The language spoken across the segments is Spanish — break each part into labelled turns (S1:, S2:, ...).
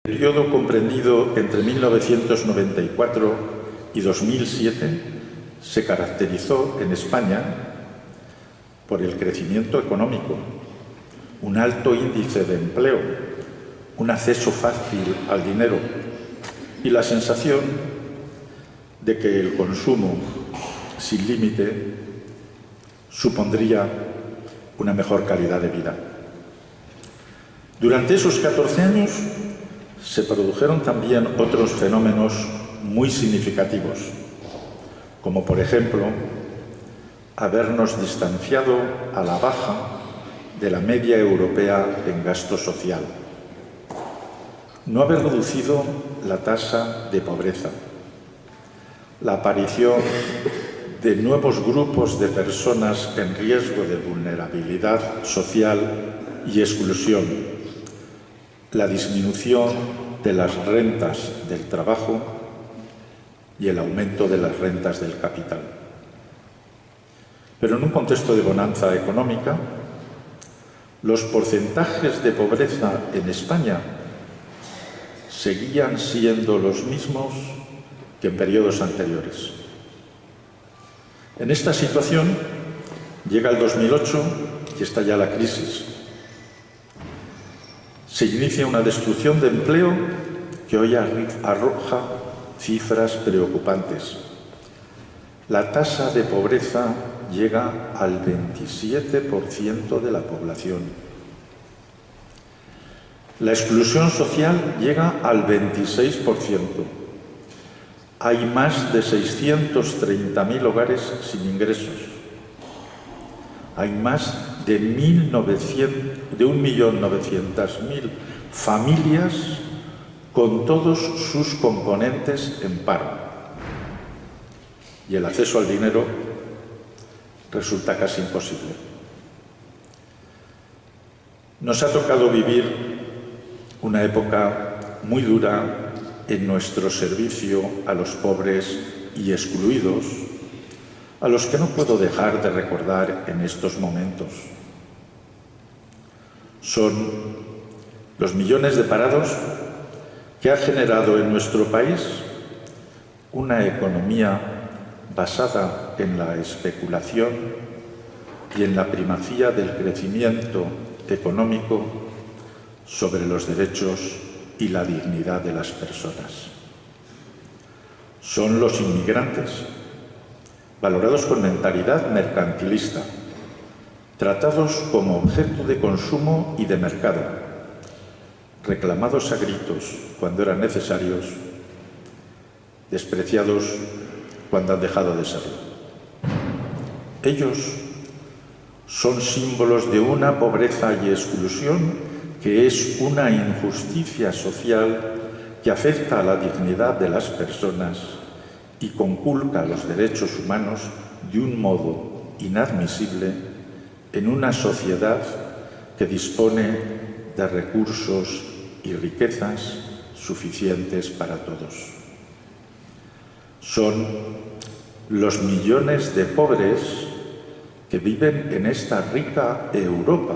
S1: El periodo comprendido entre 1994 y 2007 se caracterizó en España por el crecimiento económico, un alto índice de empleo, un acceso fácil al dinero y la sensación de que el consumo sin límite supondría una mejor calidad de vida. Durante esos 14 años se produjeron también otros fenómenos muy significativos, como por ejemplo habernos distanciado a la baja de la media europea en gasto social, no haber reducido la tasa de pobreza, la aparición de nuevos grupos de personas en riesgo de vulnerabilidad social y exclusión, la disminución de las rentas del trabajo y el aumento de las rentas del capital. Pero en un contexto de bonanza económica, los porcentajes de pobreza en España seguían siendo los mismos que en periodos anteriores. En esta situación llega el 2008 y estalla la crisis. Se inicia una destrucción de empleo que hoy arroja cifras preocupantes. La tasa de pobreza llega al 27% de la población. La exclusión social llega al 26%. Hay más de 630.000 hogares sin ingresos. Hay más de 1.900.000 familias con todos sus componentes en paro. Y el acceso al dinero resulta casi imposible. Nos ha tocado vivir una época muy dura en nuestro servicio a los pobres y excluidos, a los que no puedo dejar de recordar en estos momentos. Son los millones de parados que ha generado en nuestro país una economía basada en la especulación y en la primacía del crecimiento económico sobre los derechos y la dignidad de las personas. Son los inmigrantes, valorados con mentalidad mercantilista, tratados como objeto de consumo y de mercado, reclamados a gritos cuando eran necesarios, despreciados cuando han dejado de serlo. Ellos son símbolos de una pobreza y exclusión que es una injusticia social que afecta a la dignidad de las personas y conculca los derechos humanos de un modo inadmisible en una sociedad que dispone de recursos y riquezas suficientes para todos. Son los millones de pobres que viven en esta rica Europa,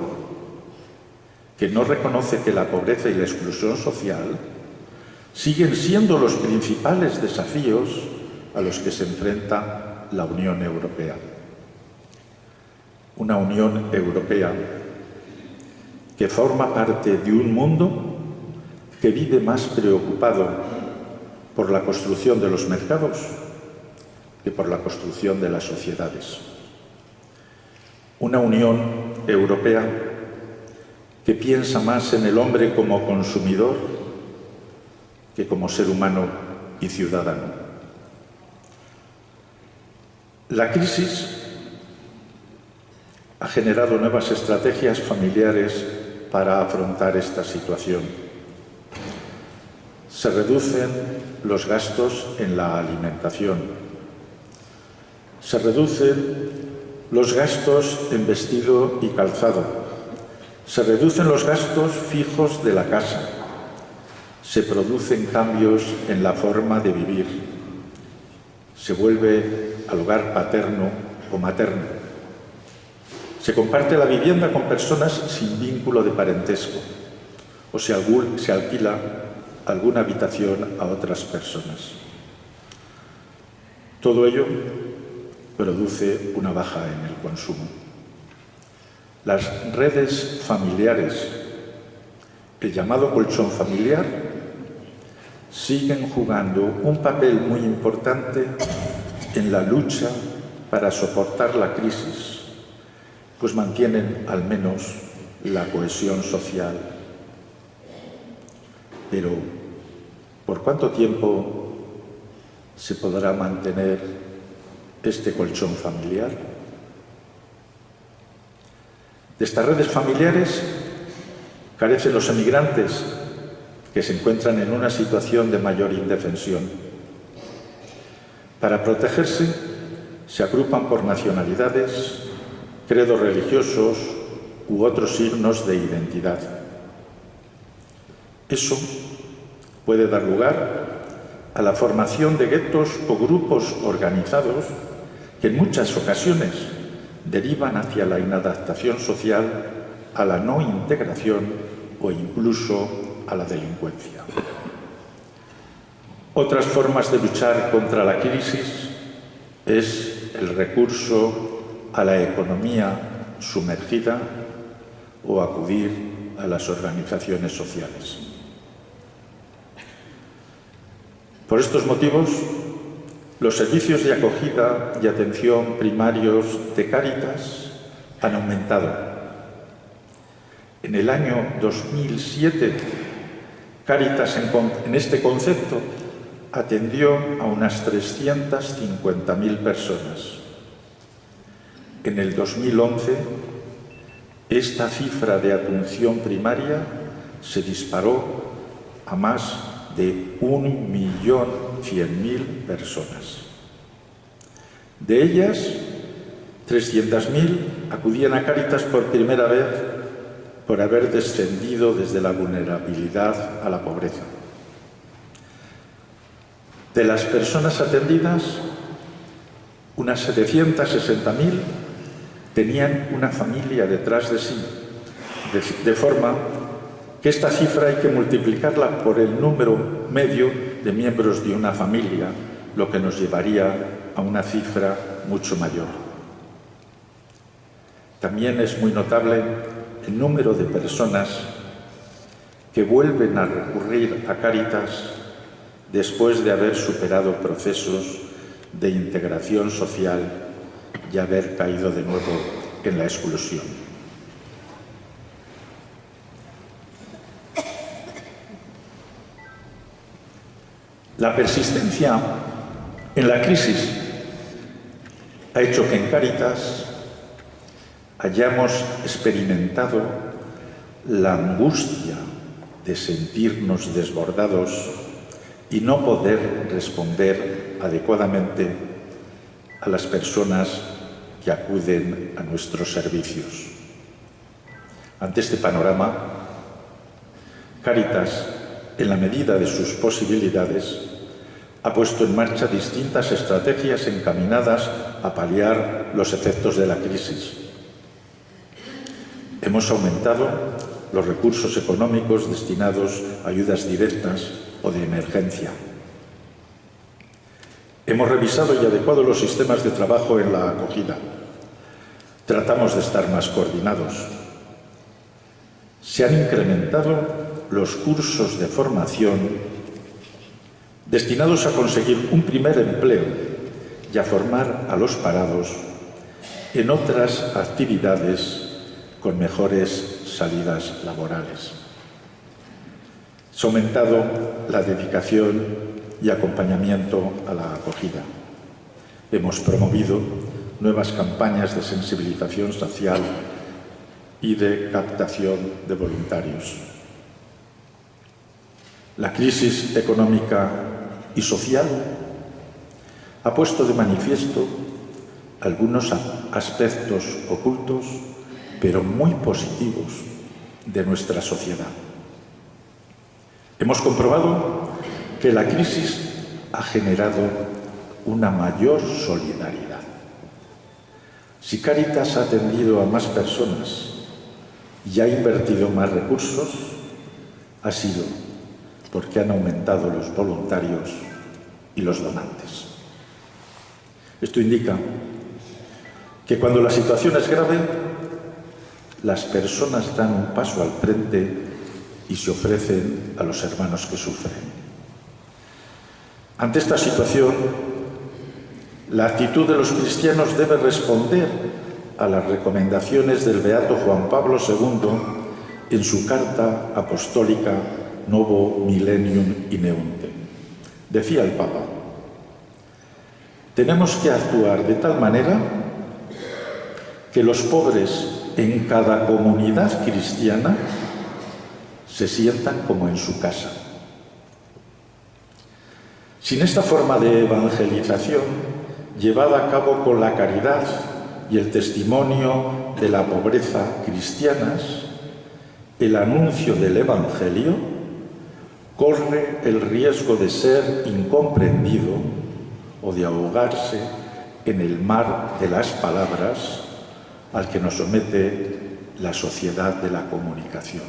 S1: que no reconoce que la pobreza y la exclusión social siguen siendo los principales desafíos a los que se enfrenta la Unión Europea. Una Unión Europea que forma parte de un mundo que vive más preocupado por la construcción de los mercados que por la construcción de las sociedades. Una Unión Europea que piensa más en el hombre como consumidor que como ser humano y ciudadano. La crisis ha generado nuevas estrategias familiares para afrontar esta situación. Se reducen los gastos en la alimentación. Se reducen los gastos en vestido y calzado. Se reducen los gastos fijos de la casa. Se producen cambios en la forma de vivir. Se vuelve al hogar paterno o materno. Se comparte la vivienda con personas sin vínculo de parentesco o se alquila alguna habitación a otras personas. Todo ello produce una baja en el consumo. Las redes familiares, el llamado colchón familiar, siguen jugando un papel muy importante en la lucha para soportar la crisis, pues mantienen al menos la cohesión social. Pero, ¿por cuánto tiempo se podrá mantener este colchón familiar? De estas redes familiares carecen los emigrantes, que se encuentran en una situación de mayor indefensión. Para protegerse, se agrupan por nacionalidades, credos religiosos u otros signos de identidad. Eso puede dar lugar a la formación de guetos o grupos organizados que en muchas ocasiones derivan hacia la inadaptación social, a la no integración o incluso a la delincuencia. Otras formas de luchar contra la crisis es el recurso a la economía sumergida o acudir a las organizaciones sociales. Por estos motivos, los servicios de acogida y atención primarios de Cáritas han aumentado. En el año 2007, Cáritas en este concepto atendió a unas 350.000 personas. En el 2011, esta cifra de atención primaria se disparó a más de 1.100.000 personas. De ellas, 300.000 acudían a Cáritas por primera vez por haber descendido desde la vulnerabilidad a la pobreza. De las personas atendidas, unas 760.000 tenían una familia detrás de sí, de forma que esta cifra hay que multiplicarla por el número medio de miembros de una familia, lo que nos llevaría a una cifra mucho mayor. También es muy notable el número de personas que vuelven a recurrir a Cáritas después de haber superado procesos de integración social y haber caído de nuevo en la exclusión. La persistencia en la crisis ha hecho que en Cáritas hayamos experimentado la angustia de sentirnos desbordados y no poder responder adecuadamente a las personas que acuden a nuestros servicios. Ante este panorama, Cáritas, en la medida de sus posibilidades, ha puesto en marcha distintas estrategias encaminadas a paliar los efectos de la crisis. Hemos aumentado los recursos económicos destinados a ayudas directas o de emergencia. Hemos revisado y adecuado los sistemas de trabajo en la acogida. Tratamos de estar más coordinados. Se han incrementado los cursos de formación destinados a conseguir un primer empleo y a formar a los parados en otras actividades con mejores salidas laborales. Se ha aumentado la dedicación y acompañamiento a la acogida. Hemos promovido nuevas campañas de sensibilización social y de captación de voluntarios. La crisis económica y social ha puesto de manifiesto algunos aspectos ocultos, pero muy positivos, de nuestra sociedad. Hemos comprobado que la crisis ha generado una mayor solidaridad. Si Cáritas ha atendido a más personas y ha invertido más recursos, ha sido porque han aumentado los voluntarios y los donantes. Esto indica que cuando la situación es grave, las personas dan un paso al frente y se ofrecen a los hermanos que sufren. Ante esta situación, la actitud de los cristianos debe responder a las recomendaciones del beato Juan Pablo II en su carta apostólica Novo Millennium Ineunte. Decía el Papa: tenemos que actuar de tal manera que los pobres en cada comunidad cristiana se sientan como en su casa. Sin esta forma de evangelización, llevada a cabo con la caridad y el testimonio de la pobreza cristianas, el anuncio del Evangelio corre el riesgo de ser incomprendido o de ahogarse en el mar de las palabras al que nos somete la sociedad de la comunicación.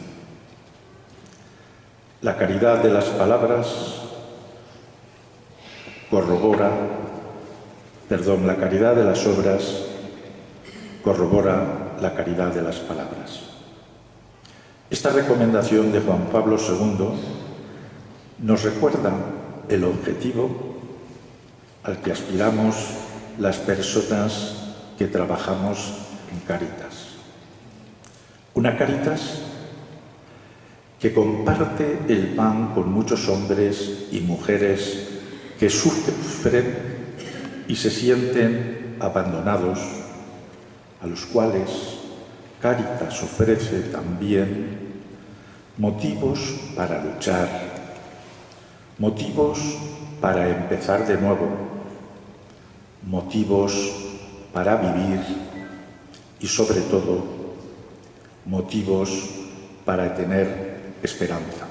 S1: La caridad de las palabras la caridad de las obras corrobora la caridad de las palabras. Esta recomendación de Juan Pablo II nos recuerda el objetivo al que aspiramos las personas que trabajamos en Cáritas. Una Cáritas que comparte el pan con muchos hombres y mujeres que sufren y se sienten abandonados, a los cuales Cáritas ofrece también motivos para luchar, motivos para empezar de nuevo, motivos para vivir y, sobre todo, motivos para tener esperanza.